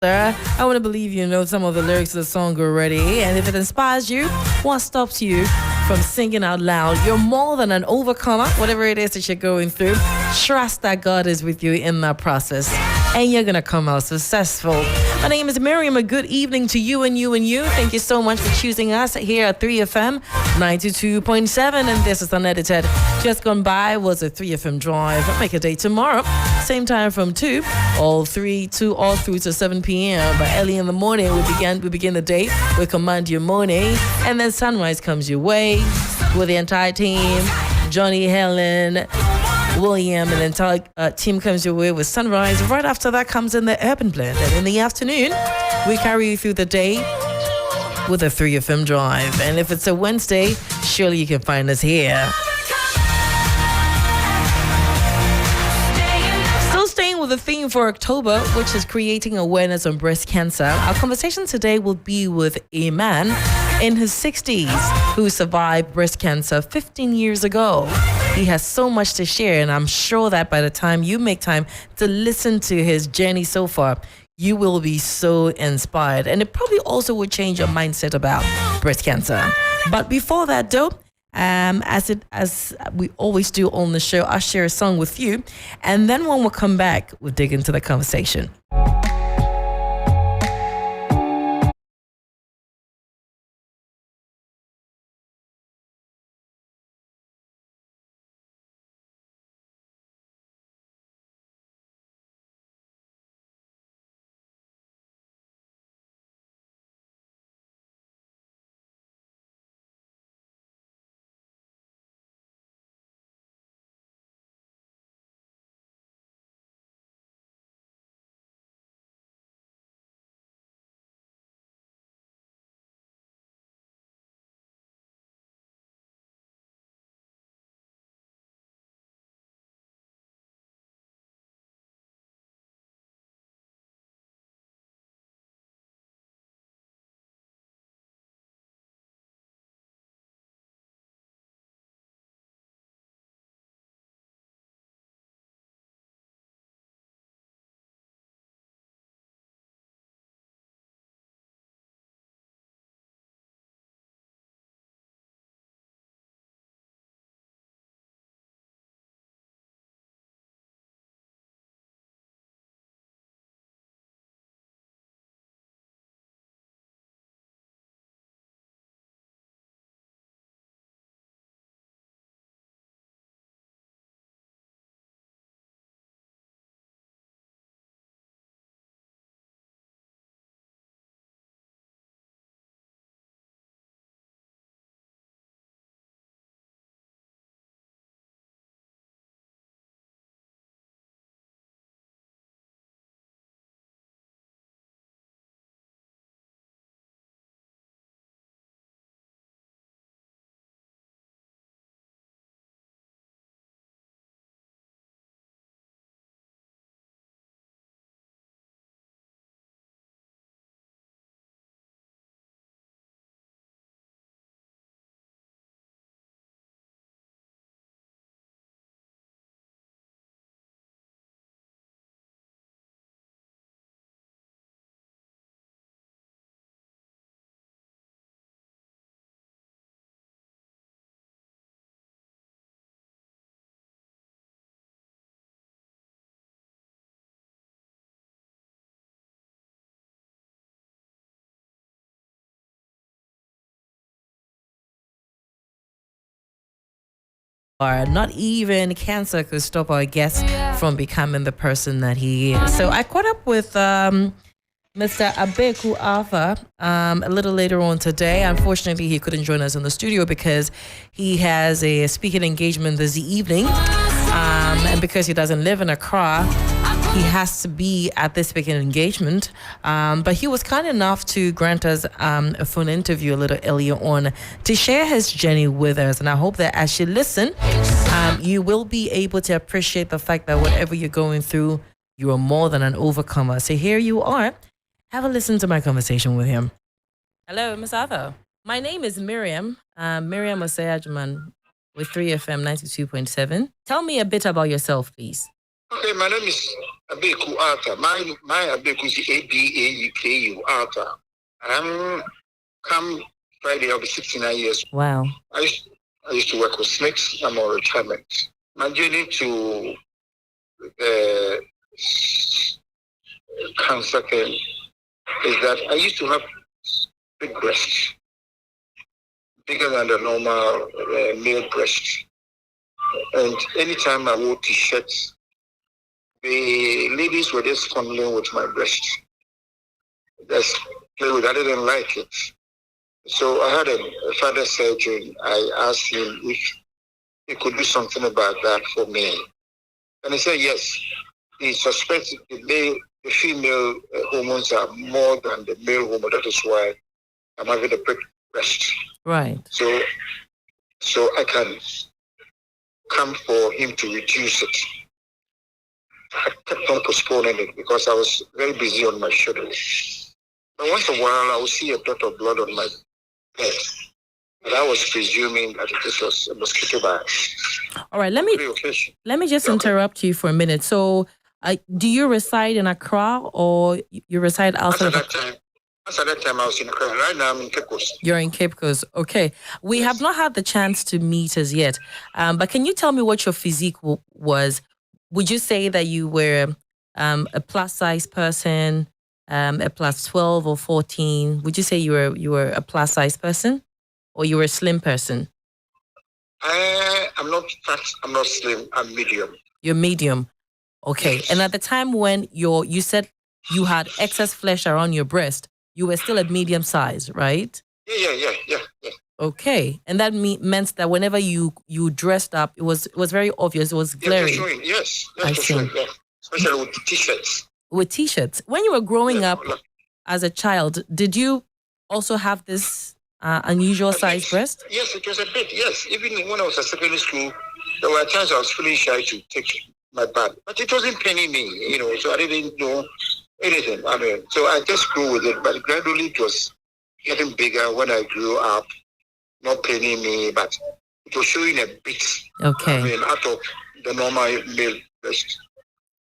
I want to believe you know some of the lyrics of the song already. And if it inspires you, what stops you from singing out loud? You're more than an overcomer, whatever it is that you're going through. Trust that God is with you in that process, and you're going to come out successful. My name is Miriam. A good evening to you and you and you. Thank you so much for choosing us here at 3FM 92.7. And this is Unedited. Just gone by was a 3FM drive. Make a day tomorrow. Same time from 2 all through to 7 p.m. But early in the morning, we begin the day with Command Your Morning. And then sunrise comes your way with the entire team. Johnny, Helen, William, and the entire team comes your way with sunrise. Right after that comes in the urban blend. And in the afternoon, we carry you through the day with a 3FM drive. And if it's a Wednesday, surely you can find us here. Still staying with the theme for October, which is creating awareness on breast cancer. Our conversation today will be with a man in his 60s who survived breast cancer 15 years ago. He has so much to share, and I'm sure that by the time you make time to listen to his journey so far, you will be so inspired. And it probably also will change your mindset about breast cancer. But before that, though, as we always do on the show, I'll share a song with you. And then when we come back, we'll dig into the conversation. Or not even cancer could stop our guest from becoming the person that he is. So I caught up with Mr. Abeku Arthur a little later on today. Unfortunately, he couldn't join us in the studio because he has a speaking engagement this evening. And because he doesn't live in Accra, he has to be at this speaking engagement. But he was kind enough to grant us a phone interview a little earlier on to share his journey with us. And I hope that as you listen, you will be able to appreciate the fact that whatever you're going through, you are more than an overcomer. So here you are. Have a listen to my conversation with him. Hello, Ms. Arthur. My name is Miriam. Miriam Oseyajuman with 3FM 92.7. Tell me a bit about yourself, please. Okay, my name is Abeku Arthur. My Abeku is ABAUKU Arthur. I'm come Friday. I'll be 69 years. Wow. I used to work with Smiths. I'm on retirement. My journey to cancer thing is that I used to have big breasts, bigger than the normal male breast. And anytime I wore t-shirts, the ladies were just fondling with my breast. Just play with it. I didn't like it. So I had a father surgeon. I asked him if he could do something about that for me. And he said yes. He suspects the female hormones are more than the male hormone. That is why I'm having a big breast. Right. So I can come for him to reduce it. I kept on postponing it because I was very busy on my schedule. But once in a while, I would see a dot of blood on my bed. But I was presuming that this was a mosquito bite. All right, let me just interrupt you for a minute. So, do you reside in Accra or you reside outside? At that time, I was in Accra. Right now, I'm in Cape Coast. You're in Cape Coast. Okay. We have not had the chance to meet as yet. But can you tell me what your physique was? Would you say that you were a plus size person, a plus 12 or 14? Would you say you were a plus size person or you were a slim person? I'm not fat. I'm not slim. I'm medium. You're medium. Okay. Yes. And at the time when you said you had excess flesh around your breast, you were still at medium size, right? Yeah. Okay. And that meant that whenever you dressed up, it was very obvious. It was glaring. Yes. I see. Yeah. Especially with t-shirts. With t-shirts. When you were growing up as a child, did you also have this unusual size breast? Yes, it was a bit. Yes. Even when I was at secondary school, there were times I was feeling shy to take my bath. But it wasn't paining me, so I didn't know anything. So I just grew with it. But gradually it was getting bigger when I grew up. Not paining me, but it was showing a bit. Okay. Out of the normal male breast.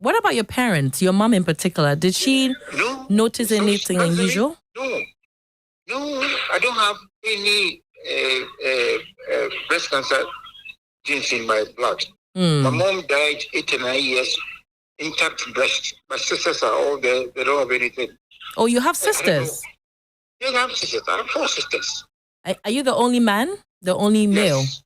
What about your parents, your mom in particular? Did she notice anything unusual? No, I don't have any breast cancer genes in my blood. My mom died 89 years, intact breast. My sisters are all there. They don't have anything. Oh, you have sisters? Yes, I have sisters. I have 4 sisters. Are you the only man? The only male? Yes,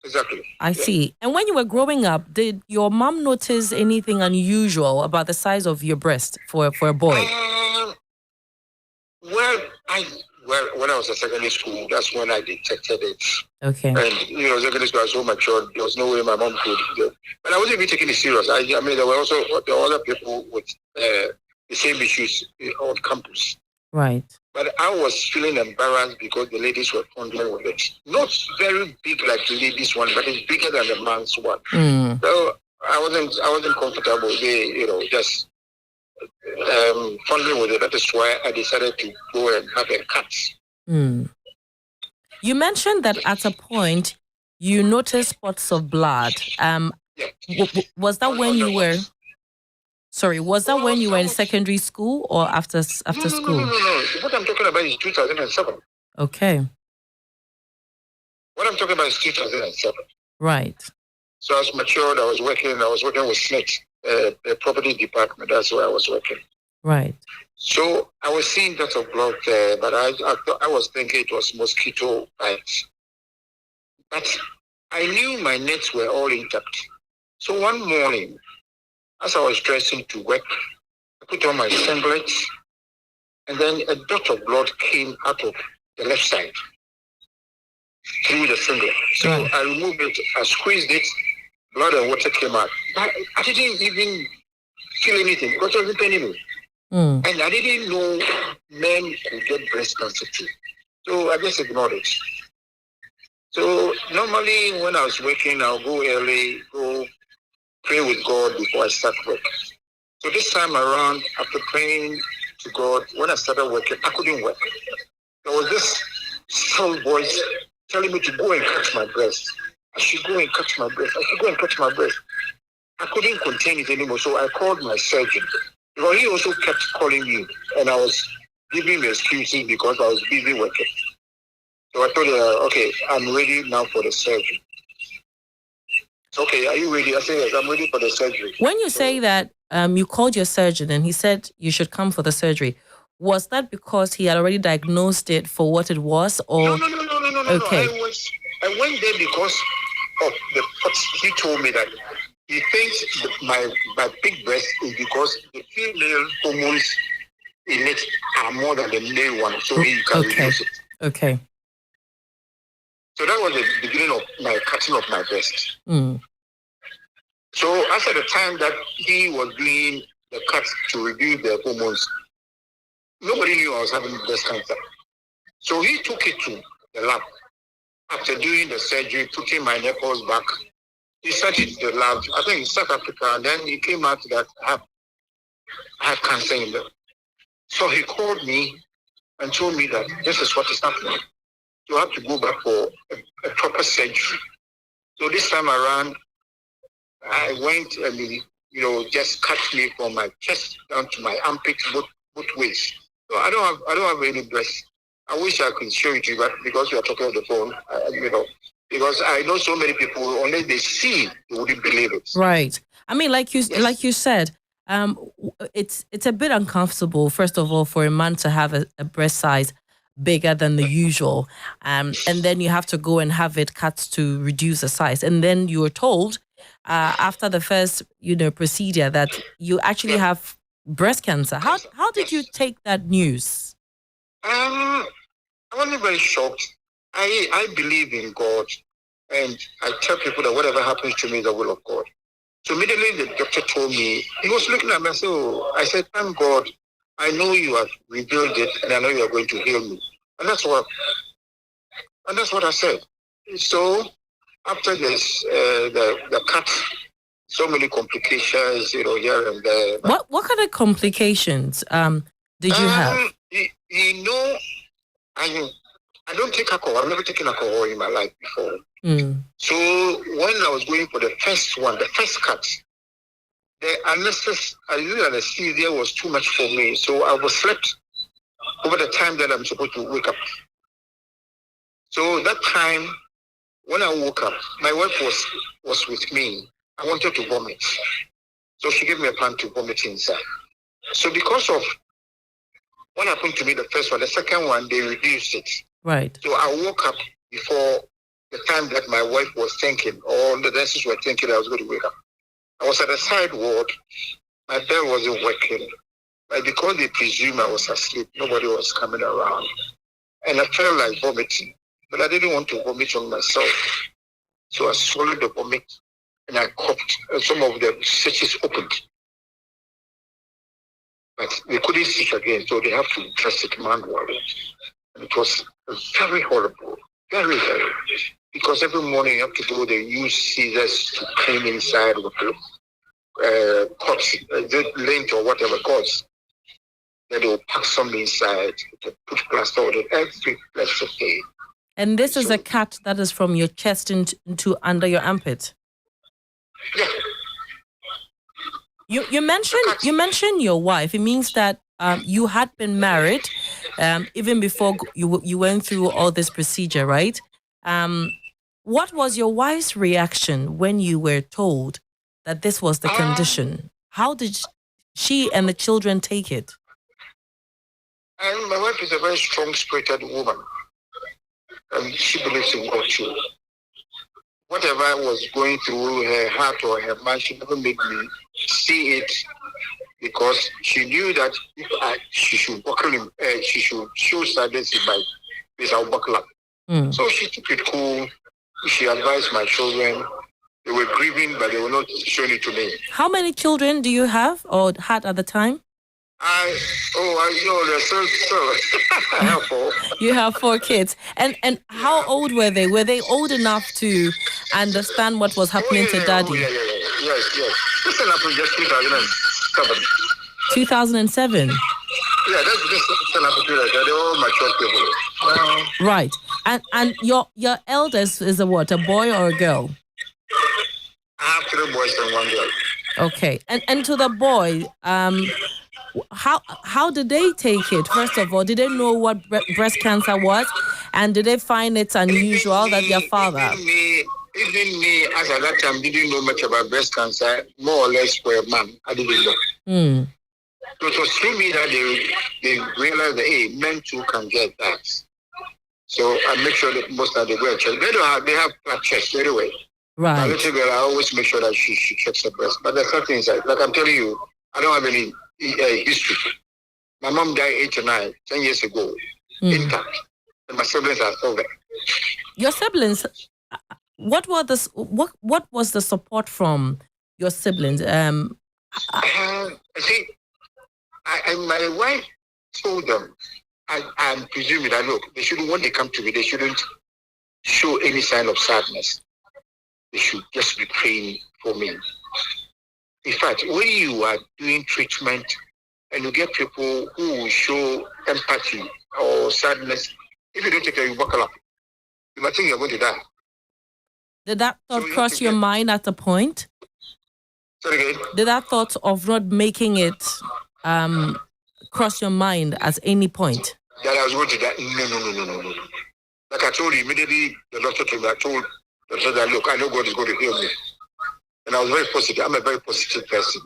exactly. I see. And when you were growing up, did your mom notice anything unusual about the size of your breast for a boy? When I was at secondary school, that's when I detected it. Okay. And, secondary school, I was so mature. There was no way my mom could do it. But I wasn't even taking it serious. There were other people with the same issues on campus. Right. But I was feeling embarrassed because the ladies were fondling with it. Not very big like the ladies' one, but it's bigger than the man's one. So I wasn't comfortable. They, just fondling with it. That is why I decided to go and have a cut. You mentioned that at a point you noticed spots of blood. Was that when you were? Sorry, was that when you were in secondary school or after school? No. What I'm talking about is 2007. Okay. What I'm talking about is 2007. Right. So I was matured. I was working with Smith, the property department. That's where I was working. Right. So I was seeing lots of blood there, but I was thinking it was mosquito bites. But I knew my nets were all intact. So one morning, as I was dressing to work, I put on my singlet, and then a dot of blood came out of the left side through the singlet. So I removed it, I squeezed it, blood and water came out. But I didn't even feel anything because it wasn't paining me. And I didn't know men could get breast cancer too. So I just ignored it. So normally when I was working, I'll go early, go pray with God before I start work. So this time around, after praying to God, when I started working, I couldn't work. There was this soul voice telling me to go and cut my breast. I should go and cut my breast. I couldn't contain it anymore. So I called my surgeon. Because he also kept calling me, and I was giving him excuses because I was busy working. So I told her, okay, I'm ready now for the surgery. Okay, are you ready? I said, yes, I'm ready for the surgery. When you say that you called your surgeon and he said you should come for the surgery, was that because he had already diagnosed it for what it was, or? No. Okay. I went there because of what he told me that he thinks that my big breast is because the female hormones in it are more than the male one, so he can reduce it. Okay. So that was the beginning of my cutting of my breast. Mm. So after the time that he was doing the cut to reduce the hormones, nobody knew I was having breast cancer. So he took it to the lab. After doing the surgery, putting my nipples back, he sent it to the lab, I think in South Africa, and then he came out that I have cancer in them. So he called me and told me that this is what is happening. You have to go back for a proper surgery. So this time around, I went and just cut me from my chest down to my armpits both ways. So I don't have any breast. I wish I could show it to you, but because we are talking on the phone, because I know so many people, unless they see, they wouldn't believe it. Right. I mean, like you said, it's a bit uncomfortable, first of all, for a man to have a breast size bigger than the usual, and then you have to go and have it cut to reduce the size, and then you were told after the first procedure that you actually have breast cancer. How did you take that news? I wasn't very shocked. I believe in God, and I tell people that whatever happens to me is the will of God. So immediately the doctor told me, he was looking at me and said, I said, thank God, I know you have revealed it, and I know you are going to heal me. And that's what I said. So after this, the cut, so many complications, here and there. What kind of complications did you have? I don't take alcohol. I've never taken alcohol in my life before. Mm. So when I was going for the first cut, the anesthesia was too much for me. So I was slept over the time that I'm supposed to wake up. So that time, when I woke up, my wife was with me. I wanted to vomit. So she gave me a pan to vomit inside. So because of what happened to me, the first one, the second one, they reduced it. Right. So I woke up before the time that my wife was thinking, or the nurses were thinking I was going to wake up. I was at a side ward. My bed wasn't working. But because they presumed I was asleep, nobody was coming around. And I felt like vomiting. But I didn't want to vomit on myself. So I swallowed the vomit and I coughed. And some of the stitches opened. But they couldn't stitch again, so they have to dress it manually. And it was very horrible. Very, very. Because every morning you have to go, they use scissors to clean inside with cuts, lint or whatever cuts. Then they will pack some inside, to put plaster on it, every blessed day. And this is a cut that is from your chest into under your armpit. Yeah. You mentioned your wife. It means that you had been married even before you went through all this procedure, right? What was your wife's reaction when you were told that this was the condition? How did she and the children take it? And my wife is a very strong-spirited woman. And she believes in God too. Whatever I was going through her heart or her mind, she never made me see it, because she knew that if she should buckle him, she should show sadness in my face, I'll buckle up. So she took it cool. She advised my children. They were grieving, but they were not showing it to me. How many children do you have or had at the time? I have 4. You have 4 kids. And how old were they? Were they old enough to understand what was happening to Daddy? Yes. This happened just 2007. 2007? Yeah, that's just happened. They're all mature people. Right. And your eldest is a what? A boy or a girl? I have 3 boys and 1 girl. Okay. And to the boy, how did they take it? First of all, did they know what breast cancer was, and did they find it unusual that their father? Even me, as at that time, didn't know much about breast cancer. More or less, for a man, I didn't know. So it was through me that they realized that hey, men too can get that. So I make sure that most of them go and check. They have blood checks anyway. Right. My little girl, I always make sure that she checks her breast. But there's something inside. Like I'm telling you, I don't have any history. My mom died 8 or 9, 10 years ago, intact. And my siblings are still there. Your siblings, what was the support from your siblings? See, my wife told them, I'm presuming that look, they shouldn't, when they come to me, they shouldn't show any sign of sadness. They should just be praying for me. In fact, when you are doing treatment and you get people who will show empathy or sadness, if you don't take care, you buckle up. You might think you're going to die. Did that thought cross your mind at a point? Sorry again? Did that thought of not making it cross your mind at any point? That I was going to die? No. Like I told you, immediately the doctor told me, I told the doctor that, look, I know God is going to heal me. And I was very positive. I'm a very positive person.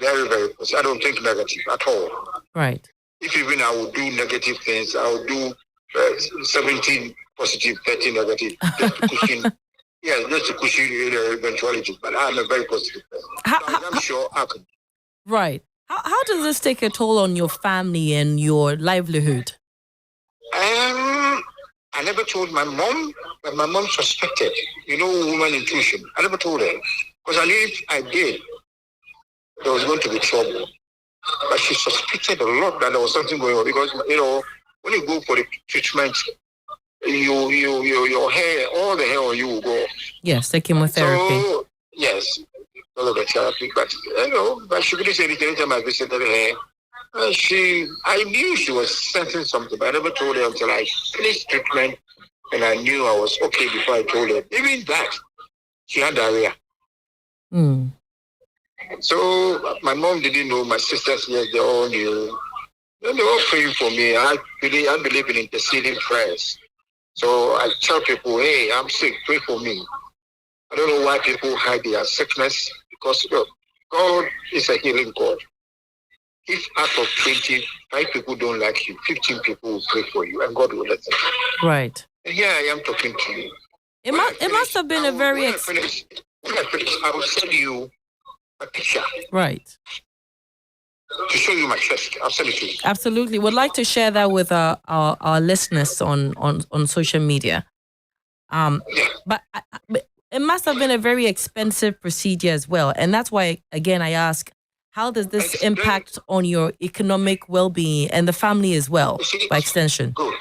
Very, very positive. I don't think negative at all. Right. If even I would do negative things, I would do 17 positive, 30 negative. Just to cushion, just to cushion eventuality. But I'm a very positive person. I'm sure I can. Right. How does this take a toll on your family and your livelihood? I never told my mom, but my mom suspected. You know, woman intuition. I never told her. Because I knew if I did, there was going to be trouble. But she suspected a lot that there was something going on. Because, you know, when you go for the treatment, your hair, all the hair on you will go. Yes, the chemotherapy. So, yes, all of the therapy. But, you know, but she couldn't say anything anytime I visited her. I knew she was sensing something, but I never told her until I finished treatment and I knew I was okay before I told her. Even that, she had diarrhea. So my mom didn't know, my sisters, yes, they all knew. And they were praying for me. I believe in interceding prayers. So I tell people, hey, I'm sick, pray for me. I don't know why people hide their sickness, because look, God is a healing God. If out of 20, 5 people don't like you, 15 people will pray for you, and God will let them. Right. And here I am talking to you. It must have been a very... When I finish, I will send you a picture. Right. To show you my chest. I'll send it to you. Absolutely. Would like to share that with our listeners on social media. But it must have been a very expensive procedure as well. And that's why, again, I ask, how does this impact on your economic well-being and the family as well, by extension? Good.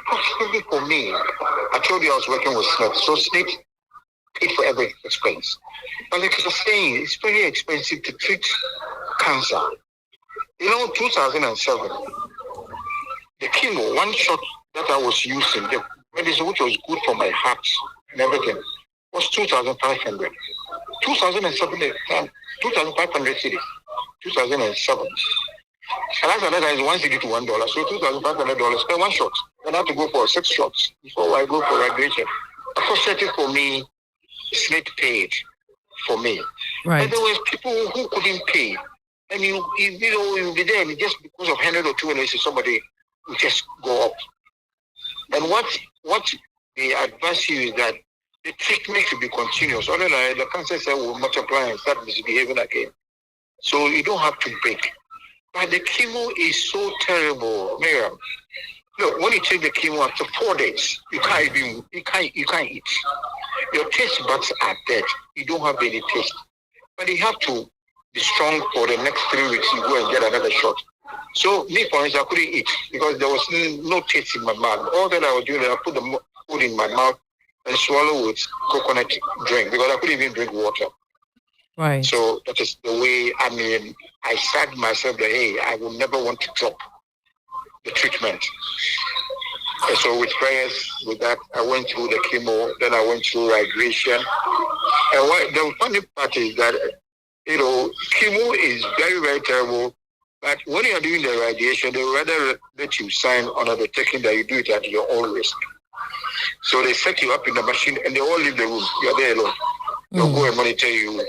Fortunately for me, I told you I was working with Smith. So Smith paid for every expense. But like I was saying, it's very expensive to treat cancer. You know, 2007, the chemo, one shot that I was using, the medicine which was good for my heart and everything, was 2,500. 2,500 cities. 2007. And after that is 1 city to $1. So $2,500 per one shot. Then I have to go for 6 shots before I go for radiation. Unfortunately for me, Smith paid for me. Right. And there were people who couldn't pay. And you'll be there, and just because of 100 or 200, somebody will just go up. And what they advise you is that the treatment should be continuous. Otherwise, the cancer cell will multiply and start misbehaving again. So you don't have to break. But the chemo is so terrible, Miriam. Look, when you take the chemo after 4 days, you can't eat. Your taste buds are dead. You don't have any taste. But you have to be strong for the next 3 weeks. You go and get another shot. So me, for instance, I couldn't eat because there was no taste in my mouth. All that I was doing, I put the food in my mouth and swallow with coconut drink because I couldn't even drink water. Right. So that is the way, I said myself that, hey, I will never want to drop the treatment. And so with prayers, with that, I went through the chemo, then I went through radiation. And the funny part is that Chemo is very, very terrible. But when you are doing the radiation, they rather let you sign on undertaking that you do it at your own risk. So they set you up in the machine and they all leave the room. You are there alone. They'll go and monitor you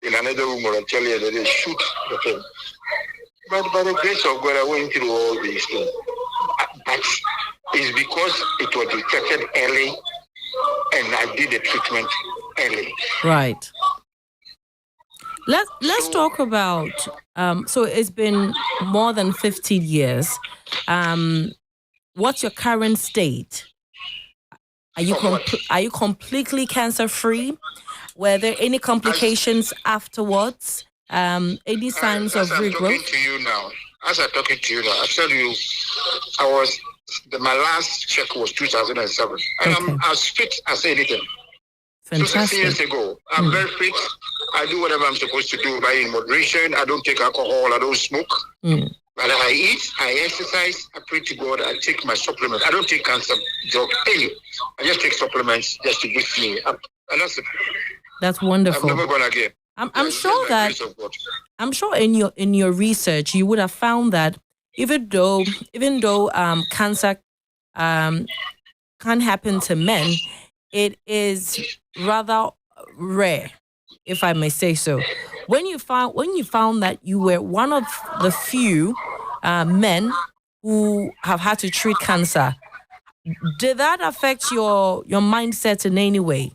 in another room or tell you that they shoot the thing. But by the grace of God, I went through all these things. But it's because it was detected early and I did the treatment early. Right. Let's talk about, so it's been more than 15 years. What's your current state? Are you completely cancer free? Were there any complications afterwards? Any signs of regrowth? As I'm talking to you now, I tell you, my last check was 2007, and I'm as fit as anything. Fantastic. 16 years ago, I'm very fit. I do whatever I'm supposed to do by in moderation. I don't take alcohol. I don't smoke. But I eat, I exercise, I pray to God, I take my supplements. I don't take cancer drug any. I just take supplements just to boost me up. And that's it. That's wonderful. I'm never gonna get. I'm sure that in your research you would have found that even though cancer can happen to men, it is rather rare, if I may say so. When you found that you were one of the few men who have had to treat cancer, did that affect your mindset in any way?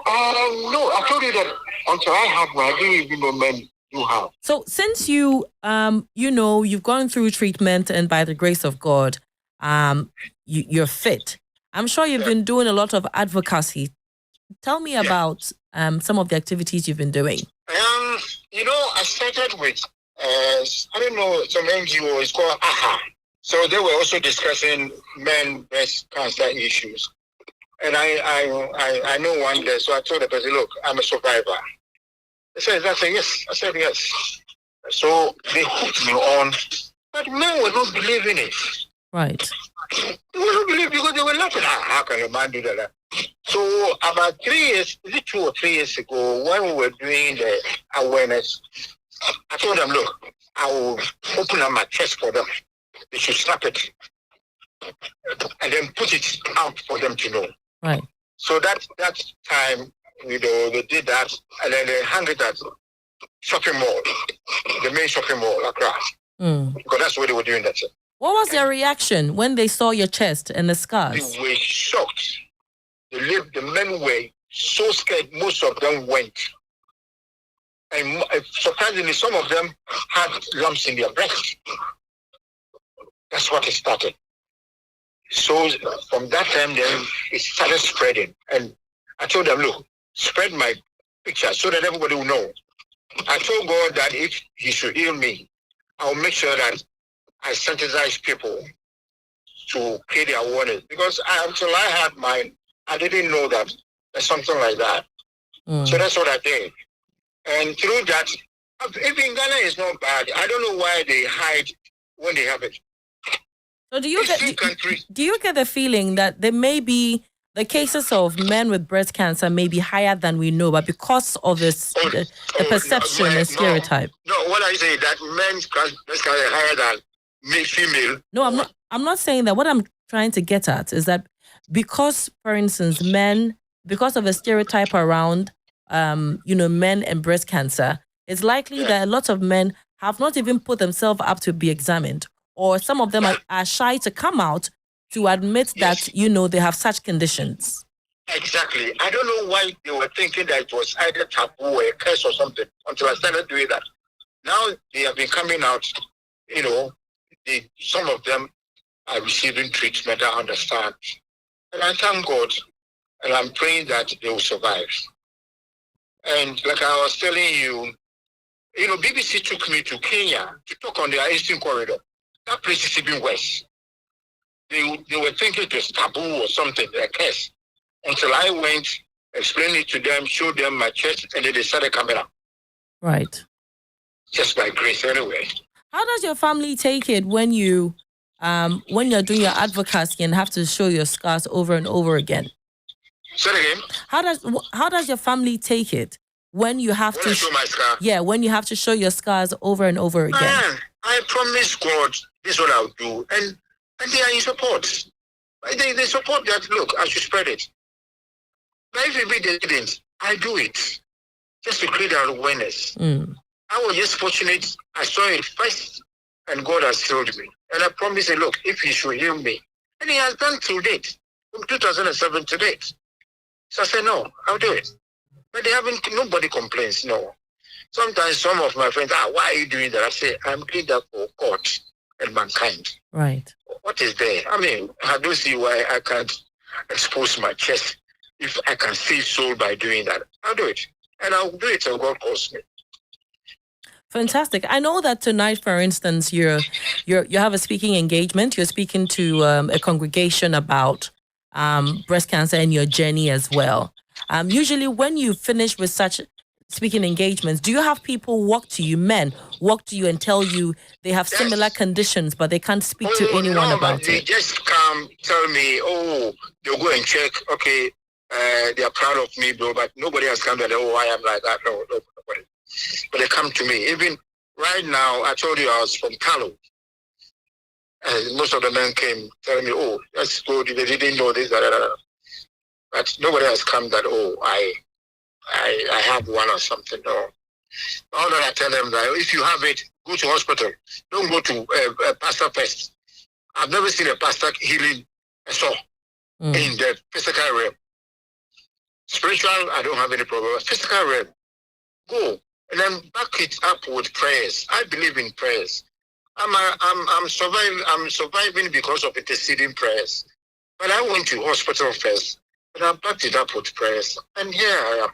No, I told you that until I had one, I didn't even know men do have. So since you've gone through treatment and by the grace of God, you're fit. I'm sure you've been doing a lot of advocacy. Tell me about some of the activities you've been doing. I started with some NGO. It's called AHA. So they were also discussing men breast cancer issues. And I know one day, so I told the person, look, I'm a survivor. They said, I said, yes. I said, yes. So they hooked me on, but men would not believe in it. Right. They would not believe because they were laughing. How can a man do that? So about 3 years, is it 2 or 3 years ago, when we were doing the awareness, I told them, look, I will open up my chest for them. They should snap it and then put it out for them to know. Right. So that time, they did that, and then they hung it at shopping mall, the main shopping mall across. Because that's what they were doing that time. What was their reaction when they saw your chest and the scars? They were shocked. The men were so scared, most of them went. And surprisingly, some of them had lumps in their breast. That's what it started. So from that time, then it started spreading. And I told them, look, spread my picture so that everybody will know. I told God that if he should heal me, I'll make sure that I sensitize people to create their awareness. Because until I had mine, I didn't know that there's something like that. So that's what I did. And through that, even Ghana is not bad. I don't know why they hide when they have it. So do you get the feeling that there may be the cases of men with breast cancer may be higher than we know, but because of this, the perception and stereotype? No, what I say that men's breast cancer is higher than female. No, I'm not saying that. What I'm trying to get at is that because, for instance, because of a stereotype around, men and breast cancer, it's likely that a lot of men have not even put themselves up to be examined, or some of them are shy to come out to admit that, they have such conditions. Exactly. I don't know why they were thinking that it was either taboo or a curse or something until I started doing that. Now they have been coming out, some of them are receiving treatment, I understand. And I thank God, and I'm praying that they will survive. And like I was telling you, BBC took me to Kenya to talk on their Eastern Corridor. That place is even worse. They were thinking it was taboo or something, a curse. Until I went, explained it to them, showed them my chest, and then they started coming up. Right. Just by grace, anyway. How does your family take it when you're doing your advocacy and have to show your scars over and over again? Say it again. How does your family take it when you have When to I show my scar, when you have to show your scars over and over again. I promise God this is what I'll do, and they are in support. They support that. Look, I should spread it. But if they didn't, I do it just to create that awareness. I was just fortunate. I saw it first, and God has healed me. And I promised him, look, if he should heal me, and he has done to date, from 2007 to date. So I said, no, I'll do it. But nobody complains, no. Sometimes some of my friends, why are you doing that? I say, I'm doing that for God and mankind. Right. What is there? I mean, I don't see why I can't expose my chest. If I can save soul by doing that, I'll do it. And I'll do it till God calls me. Fantastic. I know that tonight, for instance, you have a speaking engagement. You're speaking to a congregation about breast cancer and your journey as well. Usually when you finish with such speaking engagements, do you have people men walk to you and tell you they have similar conditions, but they can't speak to anyone about it? They just come tell me, they'll go and check. Okay, they are proud of me, bro, but nobody has come to me, I am like that. No, nobody. But they come to me. Even right now, I told you I was from Kalo. And most of the men came telling me, let's go. They didn't know this, but nobody has come that, I have one or something. No. All that I tell them that if you have it, go to hospital. Don't go to a pastor first. I've never seen a pastor healing a soul in the physical realm. Spiritual, I don't have any problem. Physical realm, go and then back it up with prayers. I believe in prayers. I'm surviving. I'm surviving because of interceding prayers. But I went to hospital first, and I backed it up with prayers, and here I am.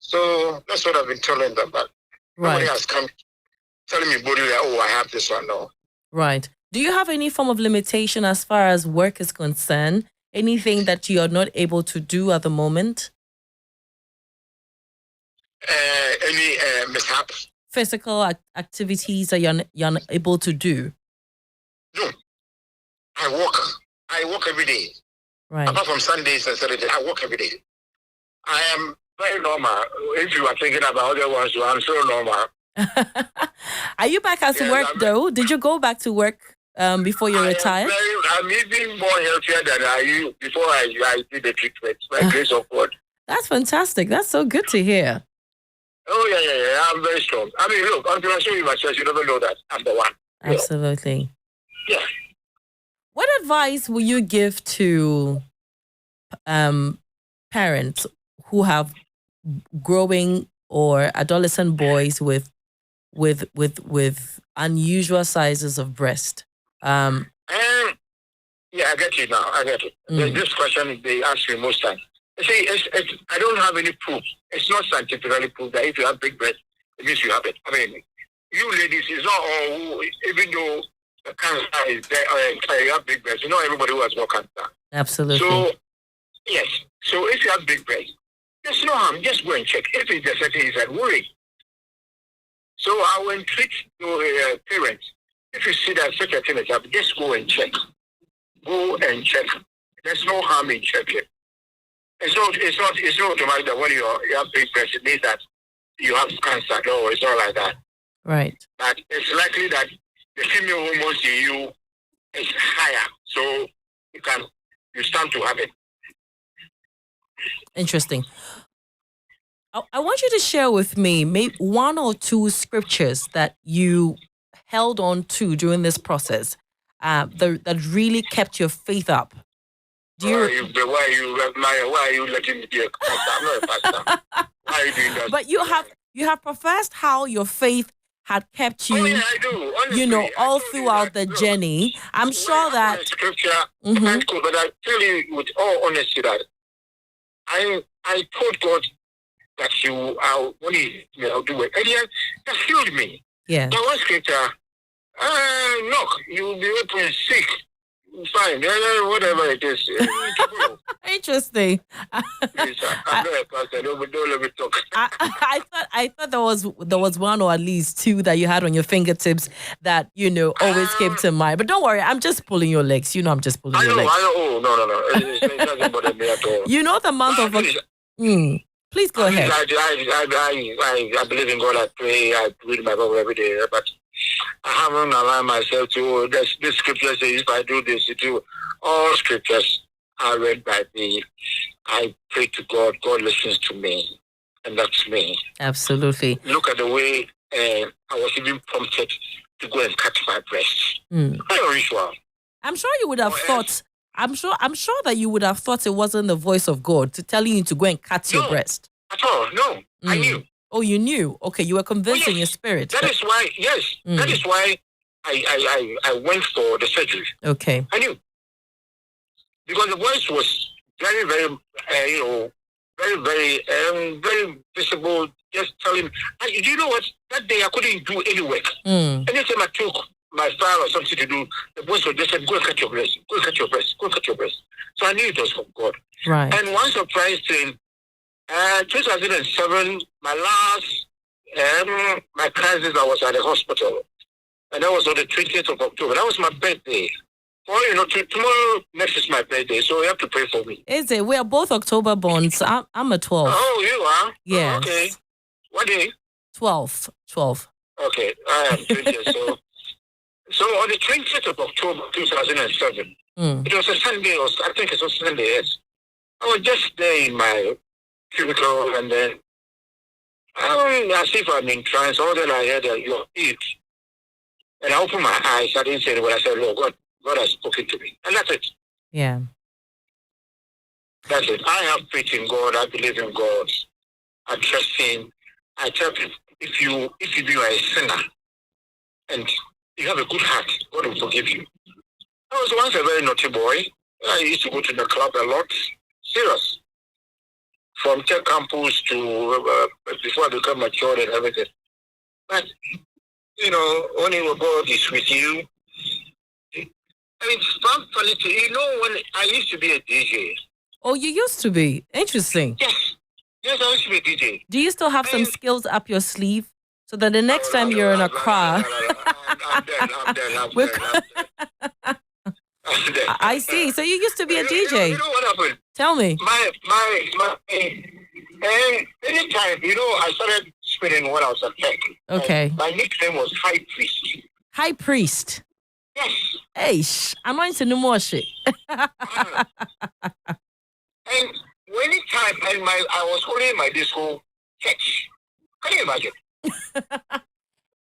So that's what I've been telling them. But nobody has come telling me, "Body, I have this one." No. Right. Do you have any form of limitation as far as work is concerned? Anything that you are not able to do at the moment? Any mishap? Physical activities that you're not able to do? No. I walk every day. Right. Apart from Sundays and Saturdays, I walk every day. I am very normal. If you are thinking about other ones, I'm so normal. Are you back at work though? Did you go back to work before you retired? I'm even more healthier than I before I did the treatment. By grace of God. That's fantastic. That's so good to hear. Oh yeah. I'm very strong. I mean, look, until I show you my chest, you never know that I'm the one. Absolutely. Yeah. What advice will you give to parents who have growing or adolescent boys with unusual sizes of breast? Yeah, I get it now. I get it. This question they ask me most times. You see, I don't have any proof. It's not scientifically proved that if you have big breast, it means you have it. I mean, you ladies, it's not all, even though the cancer is there, you have big breast. You know everybody who has got cancer. Absolutely. So, yes. So if you have big breast, there's no harm. Just go and check. If it's a setting, it's a worry. So I will entreat your parents. If you see that such a thing is happening, just go and check. Go and check. There's no harm in checking. It's not automatic that when you have big breast, it means that you have cancer. No, it's not like that. Right. But it's likely that the female hormones in you is higher, so you stand to have it. Interesting. I want you to share with me maybe one or two scriptures that you held on to during this process that really kept your faith up. Why are you letting me be a pastor? I'm not a pastor. Why are you doing that? But you have professed how your faith had kept you, I do. Honestly, all throughout the journey. I'm sure that scripture, but I tell you with all honesty that I told God that when I'll do it. And that healed me. Yeah. That one scripture, knock, you'll be open sick. Fine, whatever it is. Interesting. Please, I'm not a pastor. Don't let me talk. I thought there was one or at least two that you had on your fingertips that always came to mind. But don't worry, I'm just pulling your legs. I'm just pulling your legs. I know. Oh no. It doesn't bother me at all. The month of Please go ahead. I believe in God. I pray. I read my Bible every day. But I haven't allowed myself to. This scripture says, if I do this, you do. All scriptures are read by me. I pray to God. God listens to me. And that's me. Absolutely. Look at the way I was even prompted to go and cut my breast. Very unusual. I'm sure you would have thought. I'm sure that you would have thought it wasn't the voice of God to telling you to go and cut your breast. At all, no. I knew. Oh, you knew. Okay, you were convinced in your spirit. That is why. Yes, that is why I went for the surgery. Okay. I knew because the voice was very, very, very visible. Just telling. And you know what? That day I couldn't do any work. Anytime I took my file or something to do, the voice would just say, "Go and cut your breast. Go and cut your breast. Go and cut your breast." So I knew it was from God. Right. And one surprise thing, 2007, my last, my crisis, I was at the hospital, and that was on the 20th of October. That was my birthday. Well, tomorrow next is my birthday, so you have to pray for me. Is it? We are both October borns. I'm a 12. Oh, you are? Yes. Oh, okay. What day? 12. Okay, I am 20, So on the 20th of October 2007, it was a Sunday, I think it was Sunday, yes. I was just there in my cubicle, and then as if I'm in trance, all that I heard your feet. And I opened my eyes, I didn't say anything, I said, Lord, God has spoken to me. And that's it. Yeah. That's it. I have faith in God, I believe in God, I trust Him. I tell people, if you are a sinner, and you have a good heart, God will forgive you. I was once a very naughty boy. I used to go to the club a lot. Serious. From tech campus to before I became mature and everything. But, only when God is with you. And it's fun, funny to, when I used to be a DJ. Oh, you used to be? Interesting. Yes, I used to be a DJ. Do you still have some skills up your sleeve? So that the next time you're in a car. I'm dead. I see. So you used to be a DJ. You know what happened? Tell me. Anytime, I started spinning when I was at tech. Okay. My nickname was High Priest. High Priest? Yes. Hey, I'm on to no more shit. And anytime, I was holding my disco church. Can you imagine?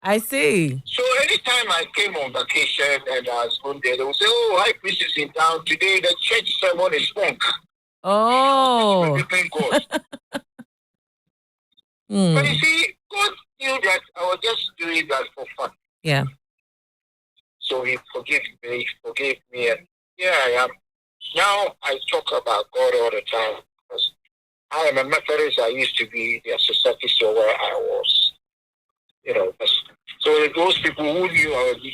I see. So anytime I came on vacation and I was going there, they would say, "Oh, High Priest is in town today. The church sermon is funk." Oh. But you see, God knew that I was just doing that for fun. Yeah. So He forgave me, and here I am. Now I talk about God all the time because I am a Methodist. I used to be the society store where I was. So those people who knew I was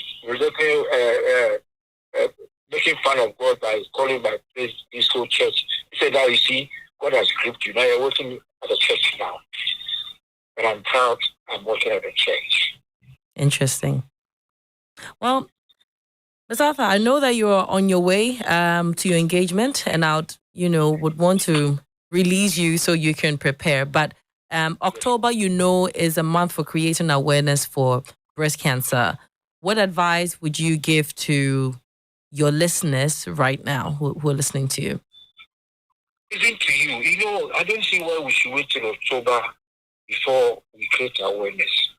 making fun of God by calling my place disco church, he said, "Now you see, God has gripped you. Now you're working at the church now." And I'm proud I'm working at the church. Interesting. Well, Ms. Arthur, I know that you are on your way to your engagement, and I would want to release you so you can prepare. But October, is a month for creating awareness for breast cancer. What advice would you give to your listeners right now who are listening to you? Even to you, I don't see why we should wait till October before we create awareness.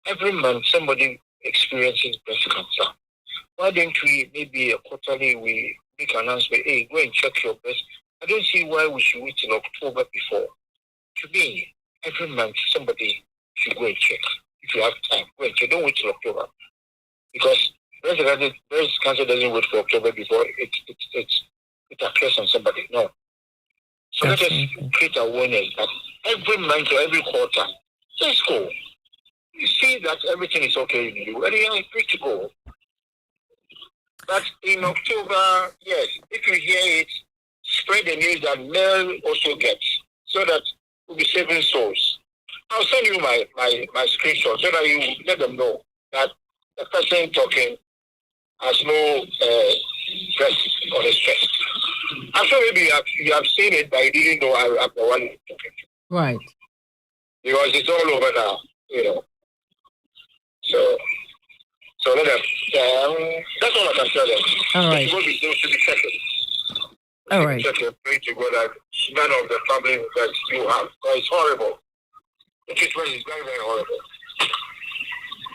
Every month, somebody experiences breast cancer. Why don't we, maybe quarterly, we make an announcement, "Hey, go and check your breast." I don't see why we should wait till October before. To me, every month, somebody should go and check. If you have time, go and check. Don't wait till October. Because breast cancer doesn't wait for October before it appears on somebody. No. So let us create awareness that every month or every quarter, let's go. You see that everything is okay in you, and you're free to go. But in October, yes, if you hear it, spread the news that Mel also gets, so that we'll be saving souls. I'll send you my screenshot so that you let them know that the person talking has no breast on his chest. I'm sure maybe you have seen it, but you didn't know I'm the one talking. Right. Because it's all over now, you know. So let them. That's all I can tell them. All right. They should be checking. All right. Pray to God that none of the family that you have. Because it's horrible. The treatment is very, very horrible.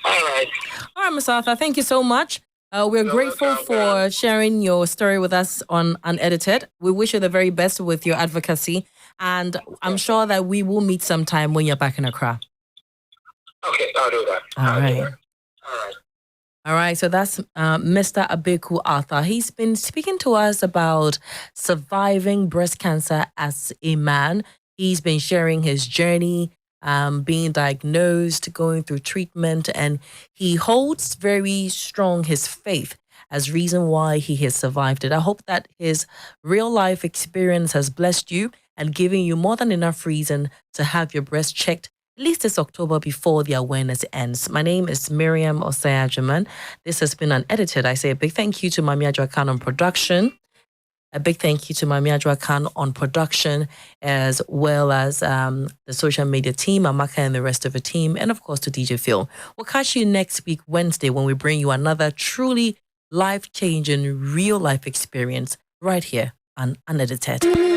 All right. All right, Ms. Arthur, thank you so much. We're grateful for sharing your story with us on Unedited. We wish you the very best with your advocacy. And I'm sure that we will meet sometime when you're back in Accra. Okay, I'll do that. All right. All right. All right, so that's Mr. Abeku Arthur. He's been speaking to us about surviving breast cancer as a man. He's been sharing his journey, being diagnosed, going through treatment, and he holds very strong his faith as reason why he has survived it. I hope that his real life experience has blessed you and given you more than enough reason to have your breast checked at least this October before the awareness ends. My name is Miriam Osei-Agyemang. This has been Unedited. I say a big thank you to Mami Adwoa Khan on production. A big thank you to Mami Adwoa Khan on production, as well as the social media team, Amaka and the rest of the team, and of course to DJ Phil. We'll catch you next week, Wednesday, when we bring you another truly life-changing, real-life experience right here on Unedited.